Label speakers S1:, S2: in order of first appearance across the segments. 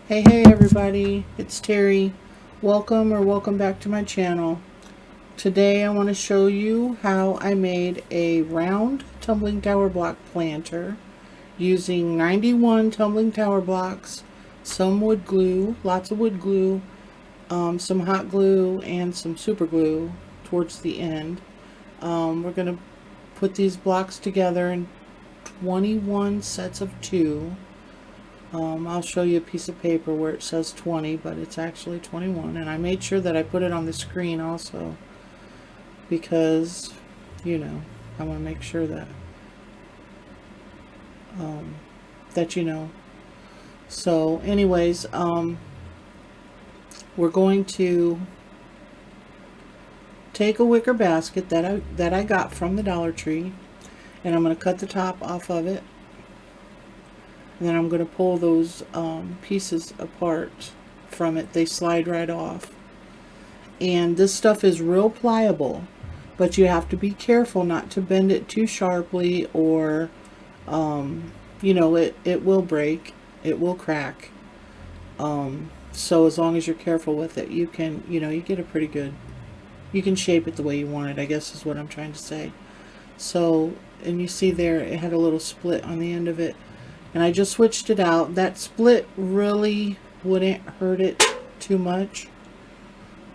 S1: Hey everybody, it's Terry. Welcome back to my channel. Today I want to show you how I made a round tumbling tower block planter using 91 tumbling tower blocks, some wood glue, lots of wood glue, some hot glue, and some super glue towards the end. We're going to put these blocks together in 21 sets of 2. I'll show you a piece of paper where it says 20, but it's actually 21. And I made sure that I put it on the screen also because, I want to make sure that, that you know. So anyways, we're going to take a wicker basket that I got from the Dollar Tree, and I'm going to cut the top off of it. And then I'm going to pull those pieces apart from it. They slide right off. And this stuff is real pliable, but you have to be careful not to bend it too sharply, or it will break, it will crack. So as long as you're careful with it, you can, you get a pretty good, you can shape it the way you want it, I guess is what I'm trying to say. So, and you see there, it had a little split on the end of it. And I just switched it out. That split really wouldn't hurt it too much.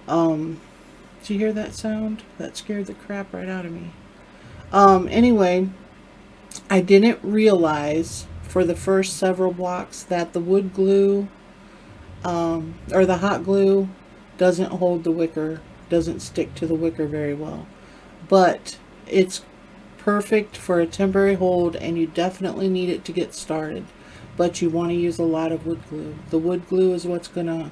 S1: Did you hear that sound? That scared the crap right out of me. Anyway, I didn't realize for the first several blocks that the wood glue, or the hot glue, doesn't hold the wicker, doesn't stick to the wicker very well. But it's perfect for a temporary hold, and you definitely need it to get started, but you want to use a lot of wood glue. The wood glue is what's gonna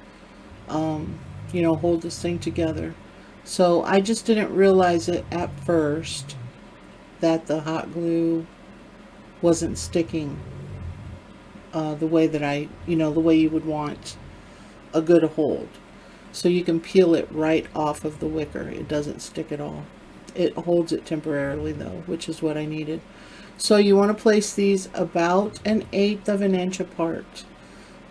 S1: hold this thing together. So I just didn't realize it at first that the hot glue wasn't sticking the way that the way you would want a good hold. So you can peel it right off of the wicker. It doesn't stick at all. It holds it temporarily though, which is what I needed. So you want to place these about 1/8 of an inch apart.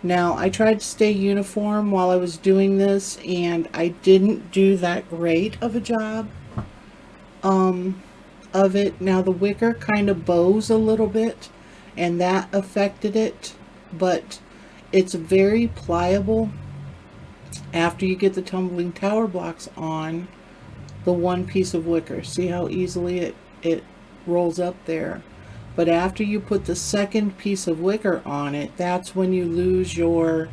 S1: Now I tried to stay uniform while I was doing this, and I didn't do that great of a job of it. Now the wicker kind of bows a little bit, and that affected it, but it's very pliable after you get the tumbling tower blocks on the one piece of wicker. See how easily it rolls up there. But after you put the second piece of wicker on it, that's when you lose your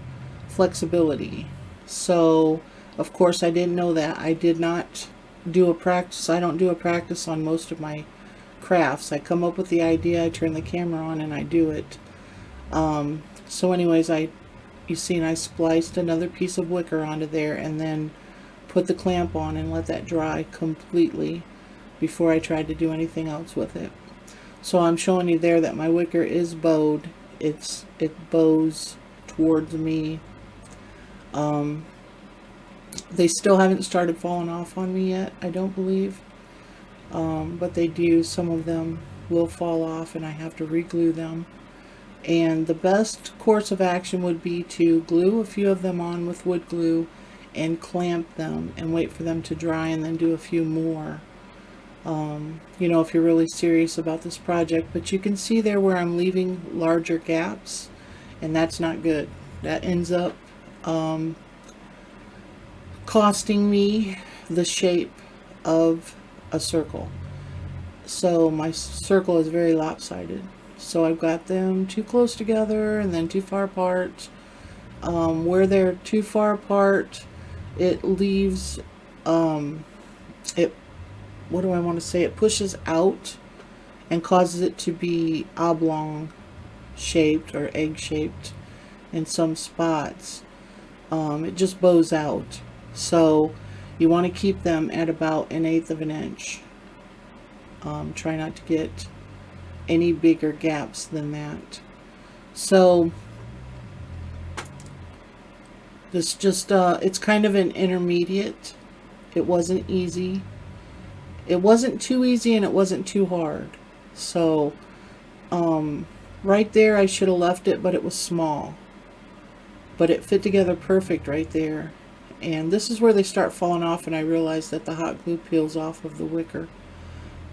S1: flexibility. So of course I didn't know that. I did not do a practice. I don't do a practice on most of my crafts. I come up with the idea, I turn the camera on, and I do it. So anyways, you see, I spliced another piece of wicker onto there, and then put the clamp on and let that dry completely before I tried to do anything else with it. So I'm showing you there that my wicker is bowed. It bows towards me. They still haven't started falling off on me yet, I don't believe, but they do. Some of them will fall off and I have to re-glue them. And the best course of action would be to glue a few of them on with wood glue and clamp them and wait for them to dry, and then do a few more, if you're really serious about this project. But you can see there where I'm leaving larger gaps, and that's not good. That ends up costing me the shape of a circle. So my circle is very lopsided. So I've got them too close together and then too far apart. Where they're too far apart, it leaves, what do I want to say? It pushes out and causes it to be oblong shaped or egg shaped in some spots. It just bows out. So you want to keep them at about 1/8 of an inch. Try not to get any bigger gaps than that. So this just it's kind of an intermediate. It wasn't easy. It wasn't too easy, and it wasn't too hard. So right there I should have left it, but it was small. but it fit together perfect right there. And this is where they start falling off, and I realized that the hot glue peels off of the wicker.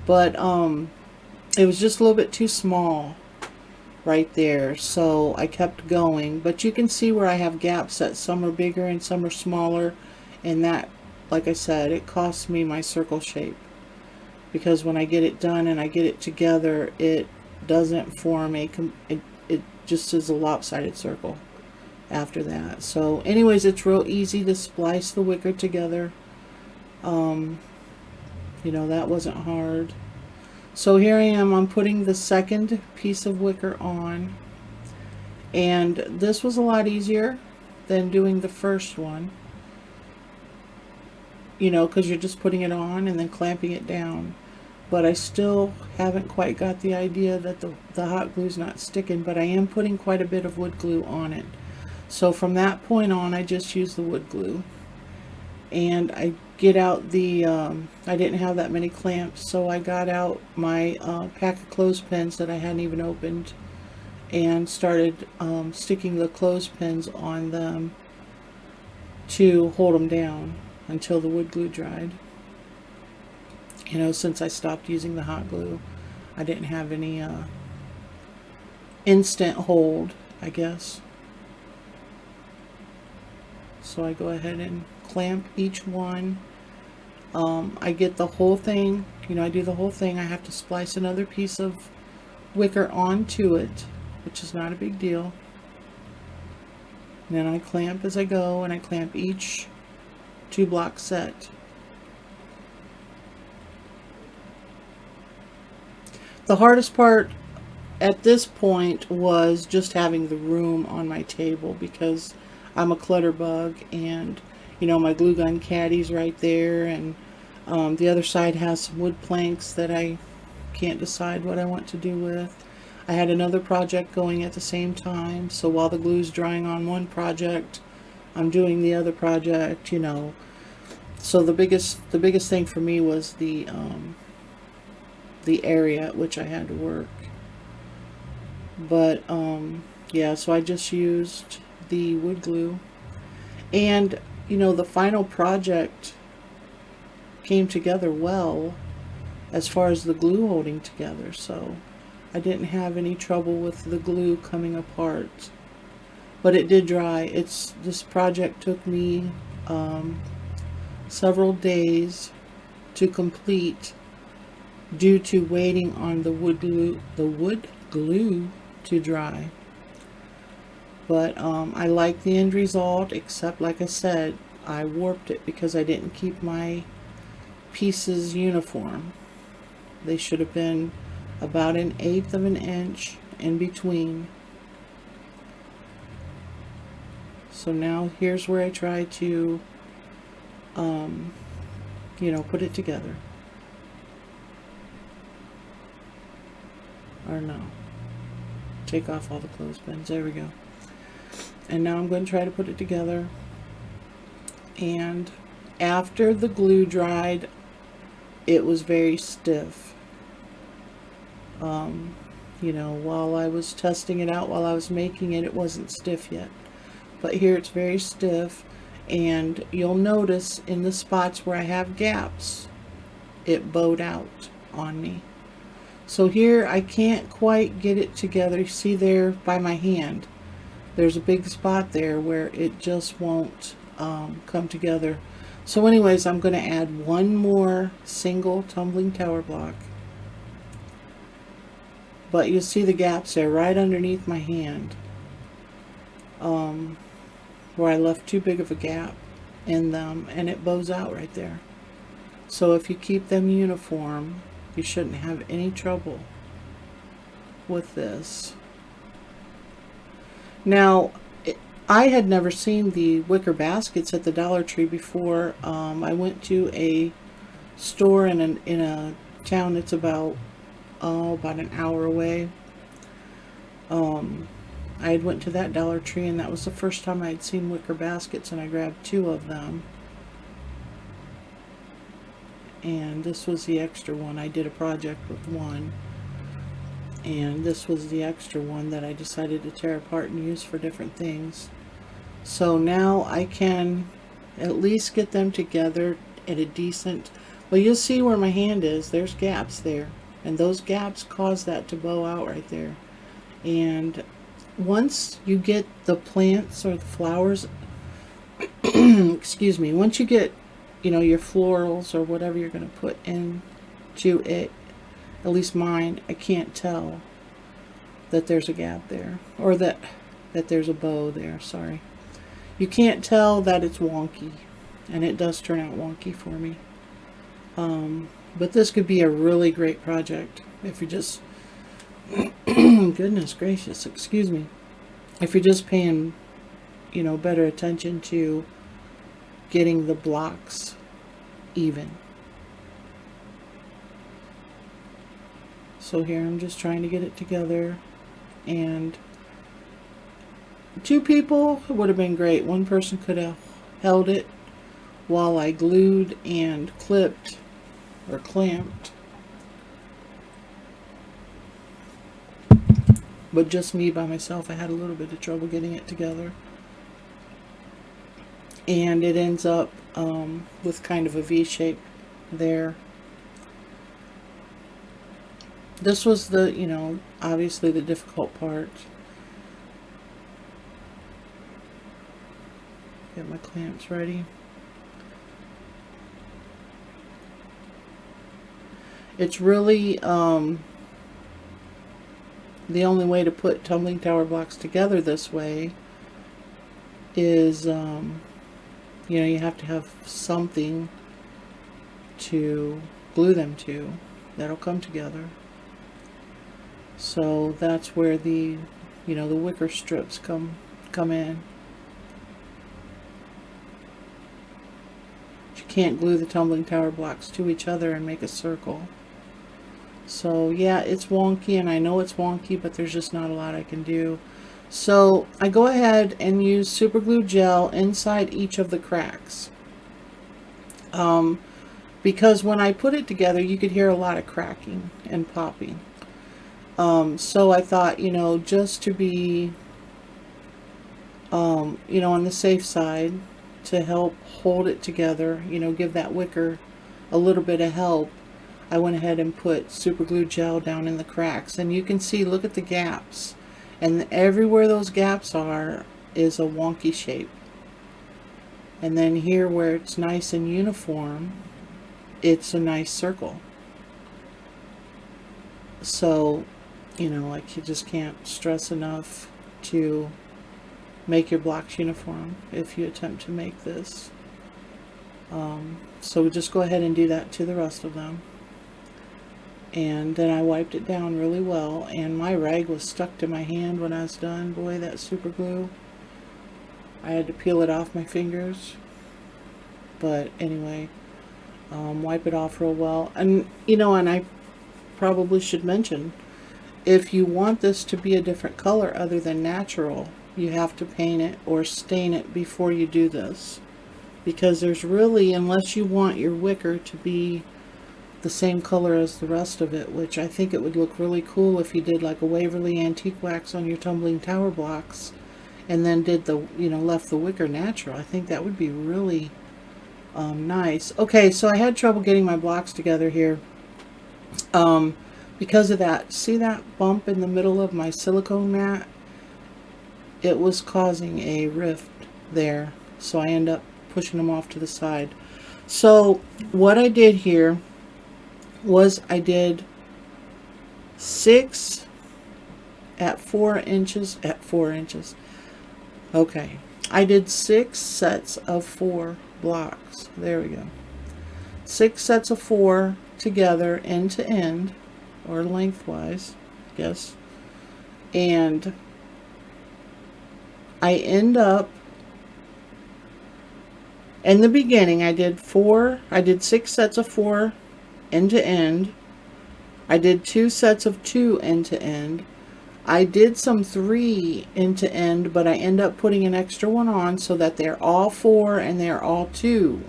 S1: But it was just a little bit too small right there, so I kept going. But you can see where I have gaps that some are bigger and some are smaller, and that, like I said, it costs me my circle shape, because when I get it done and I get it together, it doesn't form it just is a lopsided circle after that. So anyways, it's real easy to splice the wicker together. You know, that wasn't hard. So here I am, I'm putting the second piece of wicker on, and this was a lot easier than doing the first one, you know, because you're just putting it on and then clamping it down. But I still haven't quite got the idea that the hot glue's not sticking, but I am putting quite a bit of wood glue on it. So from that point on, I just use the wood glue. And I get out the, I didn't have that many clamps, so I got out my pack of clothespins that I hadn't even opened, and started sticking the clothespins on them to hold them down until the wood glue dried. You know, since I stopped using the hot glue, I didn't have any instant hold, I guess. So I go ahead and clamp each one. I get the whole thing, you know, I do the whole thing. I have to splice another piece of wicker onto it, which is not a big deal. And then I clamp as I go, and I clamp each 2-block set. The hardest part at this point was just having the room on my table, because I'm a clutter bug, and you know, my glue gun caddy's right there, and the other side has some wood planks that I can't decide what I want to do with. I had another project going at the same time, so while the glue's drying on one project, I'm doing the other project, you know. So the biggest thing for me was the area at which I had to work. But yeah, so I just used the wood glue, and you know, the final project came together well as far as the glue holding together, so I didn't have any trouble with the glue coming apart. But it did dry. This project took me several days to complete, due to waiting on the wood glue to dry. But I like the end result, except like I said, I warped it because I didn't keep my pieces uniform. They should have been about 1/8 of an inch in between. So now here's where I try to you know, put it together. Or no, take off all the clothespins. There we go. And now I'm going to try to put it together. And after the glue dried, it was very stiff. You know, while I was testing it out, while I was making it, it wasn't stiff yet. But here it's very stiff, and you'll notice in the spots where I have gaps, it bowed out on me. So here I can't quite get it together. You see there by my hand, there's a big spot there where it just won't come together. So anyways, I'm going to add one more single tumbling tower block. But you see the gaps there right underneath my hand, where I left too big of a gap in them, and it bows out right there. So if you keep them uniform, you shouldn't have any trouble with this. Now, I had never seen the wicker baskets at the Dollar Tree before. I went to a store in a town that's about an hour away. I had went to that Dollar Tree, and that was the first time I had seen wicker baskets, and I grabbed 2 of them. And this was the extra one. I did a project with one, and this was the extra one that I decided to tear apart and use for different things. So now I can at least get them together at a decent, well, you'll see where my hand is, there's gaps there, and those gaps cause that to bow out right there. And once you get the plants or the flowers, excuse me, once you get, you know, your florals or whatever you're going to put into it, at least mine, I can't tell that there's a gap there, or that there's a bow there, sorry. You can't tell that it's wonky, and it does turn out wonky for me. But this could be a really great project if you just, goodness gracious, excuse me, if you're just paying, you know, better attention to getting the blocks even. So here I'm just trying to get it together, and 2 people would have been great. One person could have held it while I glued and clipped or clamped, but just me by myself, I had a little bit of trouble getting it together. And it ends up with kind of a V shape there. This was the, you know, obviously the difficult part. Get my clamps ready. It's really the only way to put tumbling tower blocks together this way is, you know, you have to have something to glue them to that'll come together. So that's where the, you know, the wicker strips come in. You can't glue the tumbling tower blocks to each other and make a circle. So yeah, it's wonky, and I know it's wonky, but there's just not a lot I can do. So I go ahead and use super glue gel inside each of the cracks. Because when I put it together, you could hear a lot of cracking and popping. So I thought, you know, just to be, you know, on the safe side, to help hold it together, you know, give that wicker a little bit of help, I went ahead and put super glue gel down in the cracks. And you can see, look at the gaps. And everywhere those gaps are is a wonky shape. And then here where it's nice and uniform, it's a nice circle. So, you know, like, you just can't stress enough to make your blocks uniform if you attempt to make this. So just go ahead and do that to the rest of them. And then I wiped it down really well, and my rag was stuck to my hand when I was done. Boy, that super glue, I had to peel it off my fingers. But anyway, wipe it off real well. And you know, and I probably should mention, if you want this to be a different color other than natural, you have to paint it or stain it before you do this, because there's really, unless you want your wicker to be the same color as the rest of it, which I think it would look really cool if you did like a Waverly antique wax on your tumbling tower blocks and then did the, you know, left the wicker natural. I think that would be really nice. Okay, so I had trouble getting my blocks together here because of that. See that bump in the middle of my silicone mat? It was causing a rift there, so I end up pushing them off to the side. So what I did here was I did 6 at 4 inches at 4 inches. Okay, I did 6 sets of 4 blocks. There we go. 6 sets of 4 together, end to end, or lengthwise, I guess. And I end up, in the beginning, I did 6 sets of 4 end to end. I did 2 sets of 2 end to end. I did some 3 end to end, but I end up putting an extra one on so that they're all 4 and they're all 2.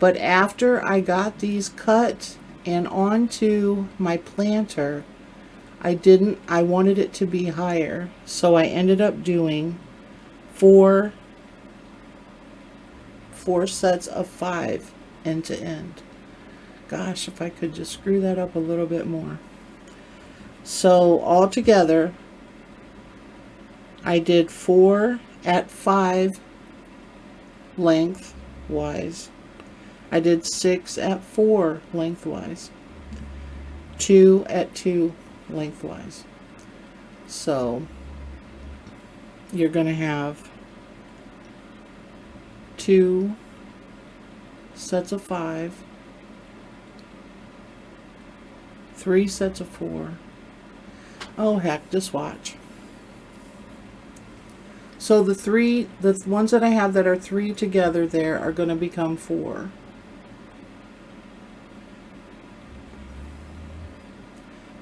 S1: But after I got these cut and onto my planter, I wanted it to be higher, so I ended up doing 4 4 sets of 5 end to end. Gosh, if I could just screw that up a little bit more. So all together, I did 4 at 5 lengthwise. I did 6 at 4 lengthwise. 2 at 2 lengthwise. So you're going to have 2 sets of 5, 3 sets of 4. Oh heck, just watch. So the ones that I have that are 3 together there are going to become 4.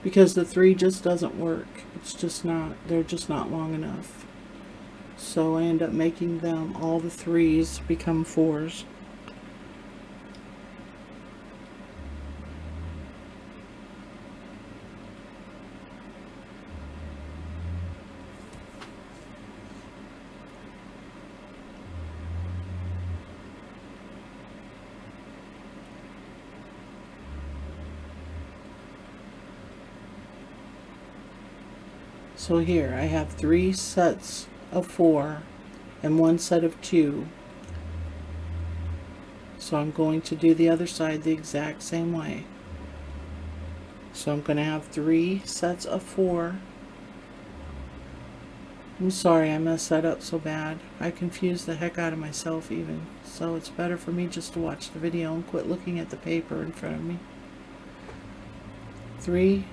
S1: Because the 3 just doesn't work. It's just not, they're just not long enough. So I end up making them, all the 3s become 4s. So here I have 3 sets of 4 and 1 set of 2. So I'm going to do the other side the exact same way. So I'm going to have 3 sets of 4. I'm sorry I messed that up so bad. I confused the heck out of myself even. So it's better for me just to watch the video and quit looking at the paper in front of me. 3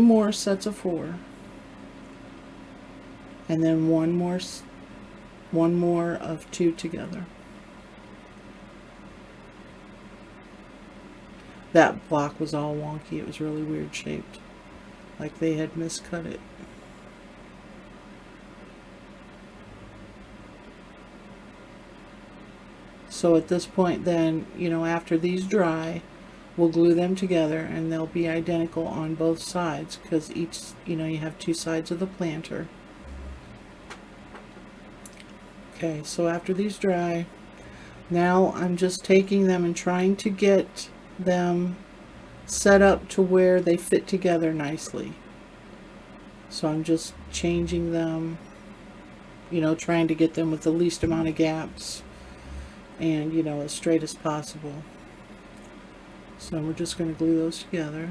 S1: more sets of 4. And then one more of 2 together. That block was all wonky. It was really weird shaped, like they had miscut it. So at this point then, you know, after these dry, we'll glue them together and they'll be identical on both sides, because each, you know, you have 2 sides of the planter. Okay, so after these dry, now I'm just taking them and trying to get them set up to where they fit together nicely. So I'm just changing them, you know, trying to get them with the least amount of gaps and, you know, as straight as possible. So we're just going to glue those together.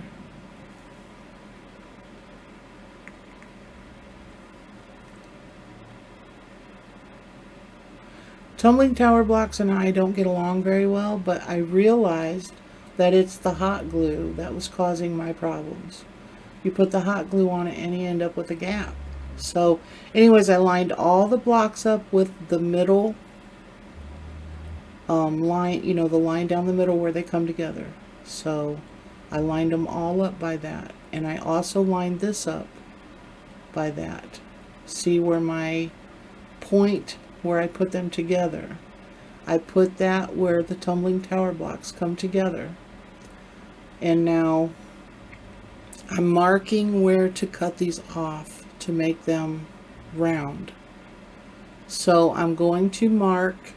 S1: Tumbling tower blocks and I don't get along very well, but I realized that it's the hot glue that was causing my problems. You put the hot glue on it and you end up with a gap. So anyways, I lined all the blocks up with the middle line, you know, the line down the middle where they come together. So I lined them all up by that, and I also lined this up by that. See where my point where I put them together, I put that where the tumbling tower blocks come together. And now I'm marking where to cut these off to make them round. So I'm going to mark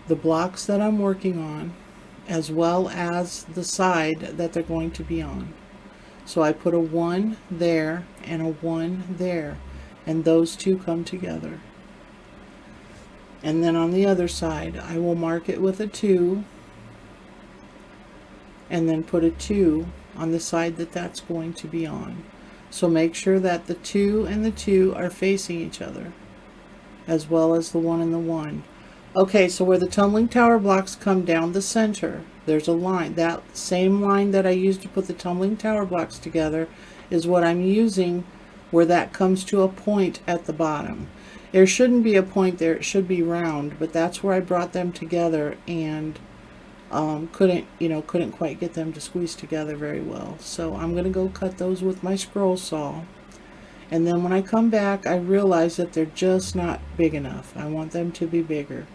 S1: the blocks that I'm working on, as well as the side that they're going to be on. So I put a 1 there and a 1 there, and those 2 come together. And then on the other side, I will mark it with a 2, and then put a 2 on the side that that's going to be on. So make sure that the 2 and the 2 are facing each other, as well as the 1 and the 1. Okay, so where the tumbling tower blocks come down the center, there's a line. That same line that I used to put the tumbling tower blocks together is what I'm using where that comes to a point at the bottom. There shouldn't be a point there, it should be round, but that's where I brought them together and couldn't quite get them to squeeze together very well. So I'm going to go cut those with my scroll saw. And then when I come back, I realize that they're just not big enough. I want them to be bigger.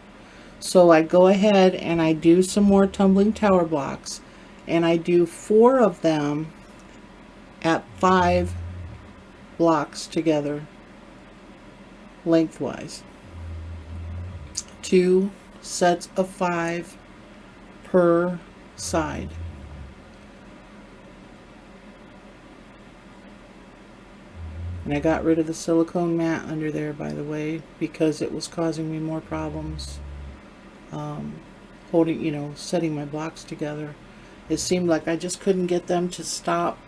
S1: So I go ahead and I do some more tumbling tower blocks, and I do 4 of them at 5 blocks together lengthwise. 2, sets of 5 per side. And I got rid of the silicone mat under there, by the way, because it was causing me more problems holding, setting my blocks together. It seemed like I just couldn't get them to stop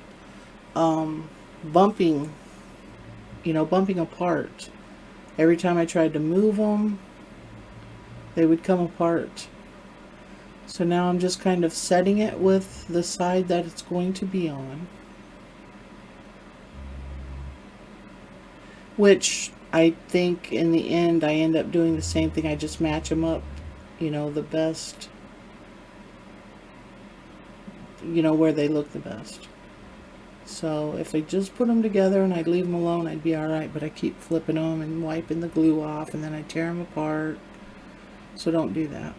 S1: bumping, bumping apart. Every time I tried to move them, they would come apart. So now I'm just kind of setting it with the side that it's going to be on, which I think in the end I end up doing the same thing. I just match them up, the best, where they look the best. So if I just put them together and I'd leave them alone, I'd be alright, but I keep flipping them and wiping the glue off, and then I tear them apart. So don't do that.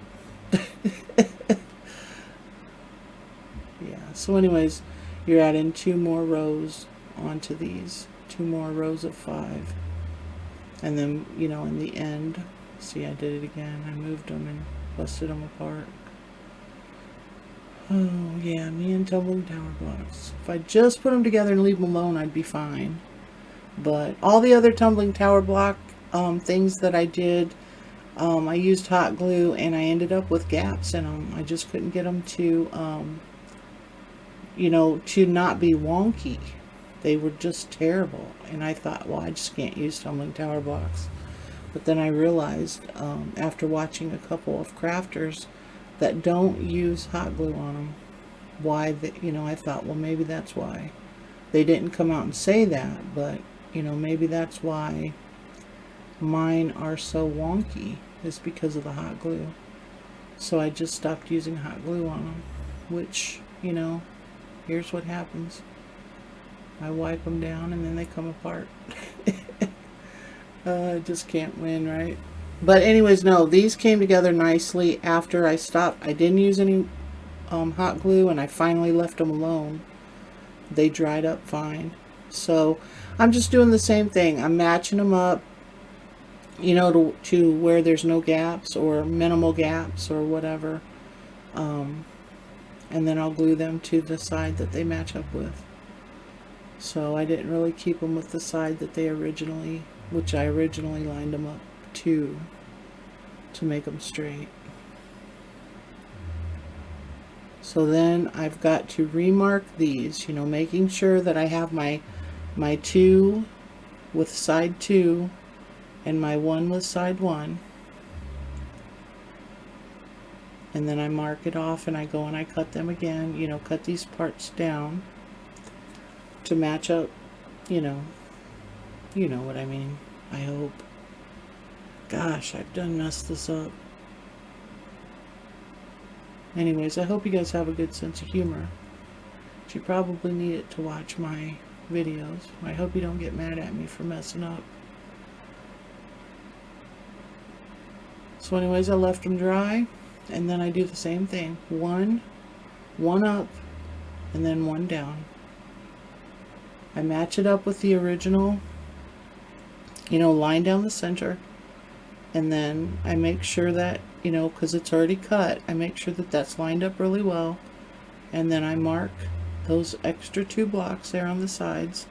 S1: Yeah, so anyways, you're adding 2 more rows onto these, 2 more rows of 5. And then, in the end, see, I did it again. I moved them and busted them apart. Oh, yeah, me and tumbling tower blocks. If I just put them together and leave them alone, I'd be fine. But all the other tumbling tower block things that I did, I used hot glue, and I ended up with gaps in them. I just couldn't get them to, to not be wonky. They were just terrible. And I thought, well, I just can't use tumbling tower blocks. But then I realized, after watching a couple of crafters that don't use hot glue on them, why, I thought, well, maybe that's why. They didn't come out and say that, but, maybe that's why mine are so wonky, is because of the hot glue. So I just stopped using hot glue on them, which, here's what happens. I wipe them down and then they come apart. I just can't win, right? But anyways, no, these came together nicely after I stopped. I didn't use any hot glue, and I finally left them alone. They dried up fine. So I'm just doing the same thing. I'm matching them up, to where there's no gaps or minimal gaps or whatever. And then I'll glue them to the side that they match up with. So I didn't really keep them with the side that they which I originally lined them up to make them straight. So then I've got to remark these, making sure that I have my 2 with side 2 and my 1 with side 1. And then I mark it off, and I go and I cut them again, cut these parts down to match up, you know what I mean, I hope. Gosh, I've done messed this up. Anyways, I hope you guys have a good sense of humor. But you probably need it to watch my videos. I hope you don't get mad at me for messing up. So anyways, I left them dry, and then I do the same thing. One up, and then 1 down. I match it up with the original, line down the center, and then I make sure that, because it's already cut, I make sure that that's lined up really well, and then I mark those extra 2 blocks there on the sides,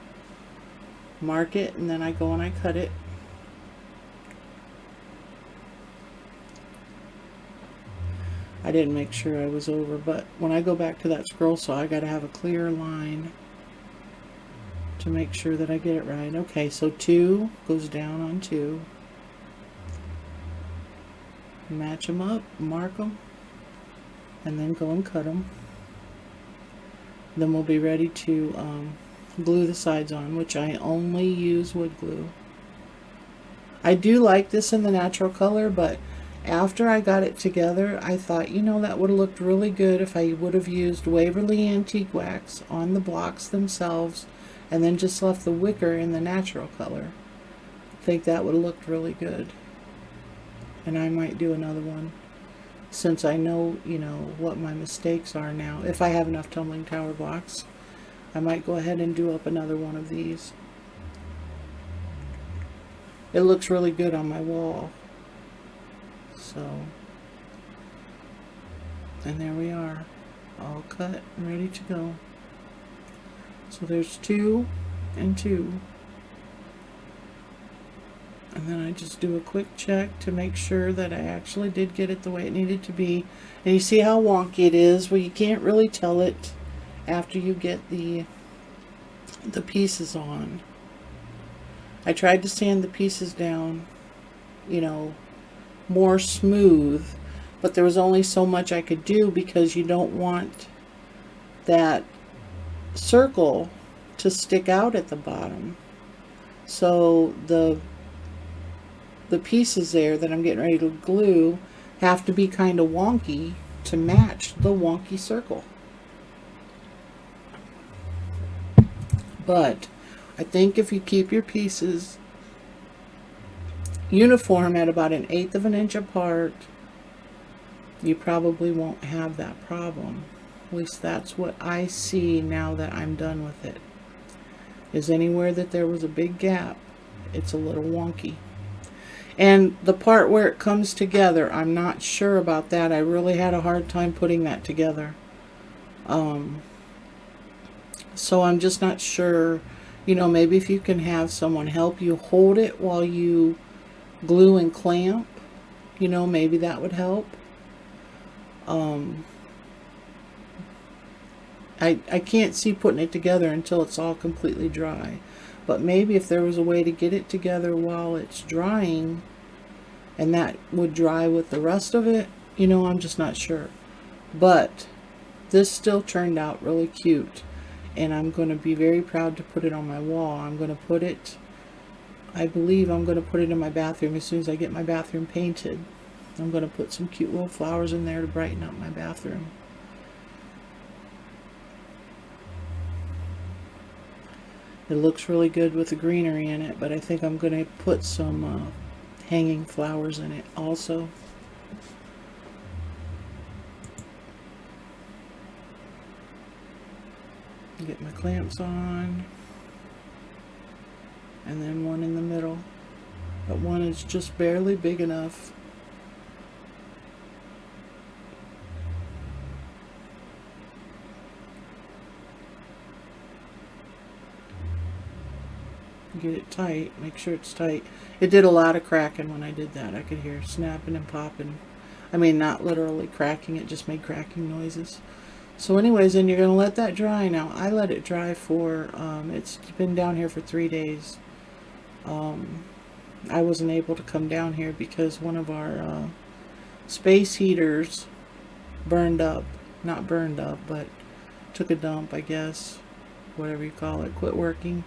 S1: mark it, and then I go and I cut it. I didn't make sure I was over, but when I go back to that scroll saw, I got to have a clear line to make sure that I get it right. Okay, so 2 goes down on 2. Match them up, mark them, and then go and cut them. Then we'll be ready to glue the sides on, which I only use wood glue. I do like this in the natural color, but after I got it together, I thought, that would have looked really good if I would have used Waverly Antique Wax on the blocks themselves, and then just left the wicker in the natural color. I think that would have looked really good. And I might do another one, since I know, what my mistakes are now. If I have enough tumbling tower blocks, I might go ahead and do up another one of these. It looks really good on my wall. So, And there we are, all cut and ready to go. So there's 2 and 2. And then I just do a quick check to make sure that I actually did get it the way it needed to be. And you see how wonky it is? Well, you can't really tell it after you get the pieces on. I tried to sand the pieces down, you know, more smooth, but there was only so much I could do because you don't want that circle to stick out at the bottom. So the pieces there that I'm getting ready to glue have to be kind of wonky to match the wonky circle. But I think if you keep your pieces uniform at about 1/8 of an inch apart, you probably won't have that problem. At least that's what I see now that I'm done with it. Is anywhere that there was a big gap, it's a little wonky. And the part where it comes together, I'm not sure about that. I really had a hard time putting that together. So I'm just not sure, you know, maybe if you can have someone help you hold it while you glue and clamp, you know, maybe that would help. I can't see putting it together until it's all completely dry. But maybe if there was a way to get it together while it's drying, and that would dry with the rest of it, you know, I'm just not sure. But this still turned out really cute, and I'm going to be very proud to put it on my wall. I'm going to put it, I believe I'm going to put it in my bathroom as soon as I get my bathroom painted. I'm going to put some cute little flowers in there to brighten up my bathroom. It looks really good with the greenery in it, but I think I'm going to put some hanging flowers in it also. Get my clamps on, and then one in the middle, but one is just barely big enough. Get it tight, make sure it's tight. It did a lot of cracking when I did that. I could hear snapping and popping. I mean, not literally cracking, it just made cracking noises. So anyways, then you're going to let that dry. Now, I let it dry for, it's been down here for 3 days. I wasn't able to come down here because one of our space heaters burned up. Not burned up, but took a dump, I guess. Whatever you call it, quit working.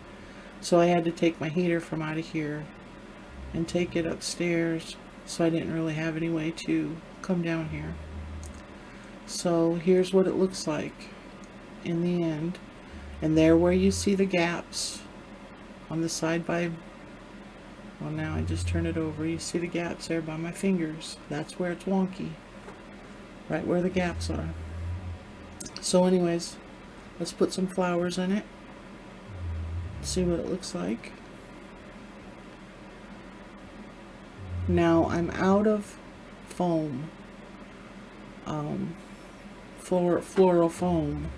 S1: So I had to take my heater from out of here and take it upstairs, so I didn't really have any way to come down here. So here's what it looks like in the end. And there where you see the gaps on the side by, well, now I just turn it over, you see the gaps there by my fingers. That's where it's wonky, right where the gaps are. So anyways, let's put some flowers in it. See what it looks like. Now I'm out of foam, floral foam.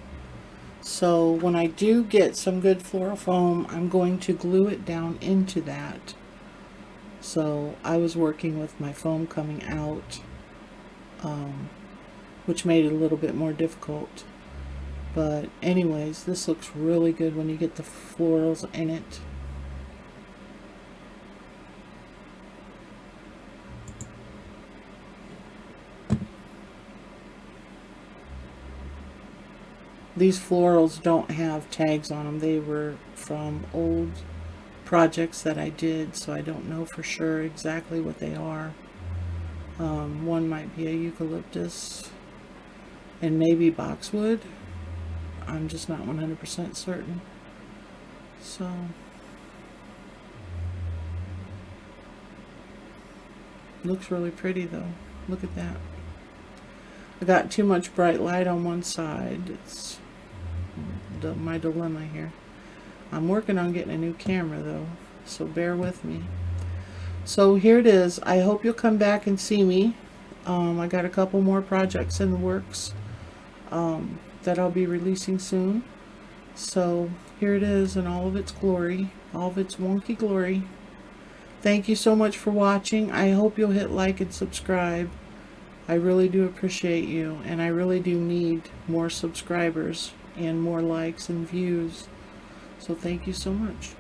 S1: So when I do get some good floral foam, I'm going to glue it down into that. So I was working with my foam coming out, which made it a little bit more difficult. But anyways, this looks really good when you get the florals in it. These florals don't have tags on them. They were from old projects that I did, so I don't know for sure exactly what they are. One might be a eucalyptus and maybe boxwood. I'm just not 100% certain. So looks really pretty though. Look at that. I got too much bright light on one side. It's my dilemma here. I'm working on getting a new camera though, so bear with me. So here it is. I hope you'll come back and see me I got a couple more projects in the works that I'll be releasing soon. So here it is in all of its glory, all of its wonky glory. Thank you so much for watching. I hope you'll hit like and subscribe. I really do appreciate you, and I really do need more subscribers and more likes and views. So thank you so much.